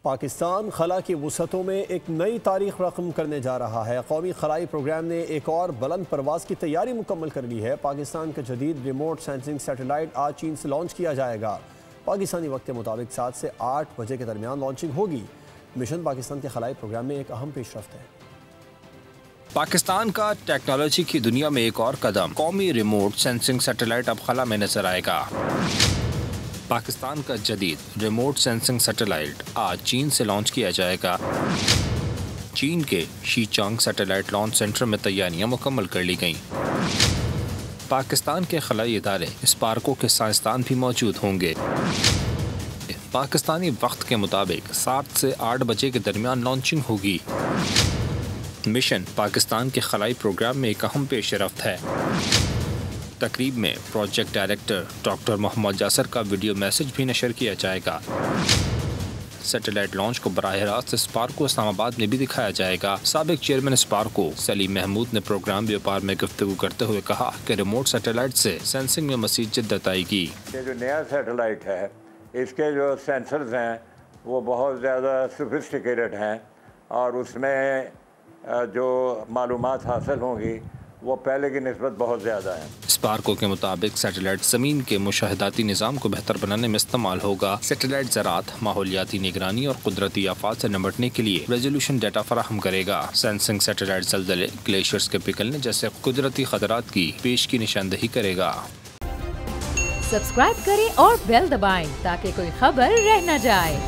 پاکستان خلا کی وسعتوں میں ایک نئی تاریخ رقم کرنے جا رہا ہے۔ قومی خلائی پروگرام نے ایک اور بلند پرواز کی تیاری مکمل کر لی ہے۔ پاکستان کا جدید ریموٹ سینسنگ سیٹلائٹ آج چین سے لانچ کیا جائے گا۔ پاکستانی وقت کے مطابق 7 سے 8 بجے کے درمیان لانچنگ ہوگی۔ مشن پاکستان کے خلائی پروگرام میں ایک اہم پیش رفت ہے۔ پاکستان کا ٹیکنالوجی کی دنیا میں ایک اور قدم، قومی ریموٹ سینسنگ سیٹلائٹ اب خلا میں نظر آئے گا۔ پاکستان کا جدید ریموٹ سینسنگ سیٹلائٹ آج چین سے لانچ کیا جائے گا۔ چین کے شی چانگ سیٹلائٹ لانچ سینٹر میں تیاریاں مکمل کر لی گئیں۔ پاکستان کے خلائی ادارے اسپارکو کے سائنسدان بھی موجود ہوں گے۔ پاکستانی وقت کے مطابق 7 سے 8 بجے کے درمیان لانچنگ ہوگی۔ مشن پاکستان کے خلائی پروگرام میں ایک اہم پیش رفت ہے۔ تقریب میں پروجیکٹ ڈائریکٹر ڈاکٹر محمد جاسر کا ویڈیو میسج بھی نشر کیا جائے گا۔ سیٹلائٹ لانچ کو براہ راست اسپارکو اسلام آباد میں بھی دکھایا جائے گا۔ سابق چیئرمین اسپارکو سلیم محمود نے پروگرام بیوپار میں گفتگو کرتے ہوئے کہا کہ ریموٹ سیٹلائٹ سے سینسنگ میں مزید جدت آئے گی۔ یہ جو نیا سیٹلائٹ ہے، اس کے جو سینسرز ہیں وہ بہت زیادہ سوفسٹیکیٹڈ ہیں اور اس میں جو معلومات حاصل ہوں گی وہ پہلے کی نسبت بہت زیادہ ہیں۔ اسپارکو کے مطابق سیٹلائٹ زمین کے مشاہداتی نظام کو بہتر بنانے میں استعمال ہوگا۔ سیٹلائٹ زراعت، ماحولیاتی نگرانی اور قدرتی آفات سے نمٹنے کے لیے ریزولوشن ڈیٹا فراہم کرے گا۔ سینسنگ سیٹلائٹ زلزلے، گلیشیئرز کے پگھلنے جیسے قدرتی خطرات کی پیش کی نشاندہی کرے گا۔ سبسکرائب کریں اور بیل دبائیں تاکہ کوئی خبر رہ نہ جائے۔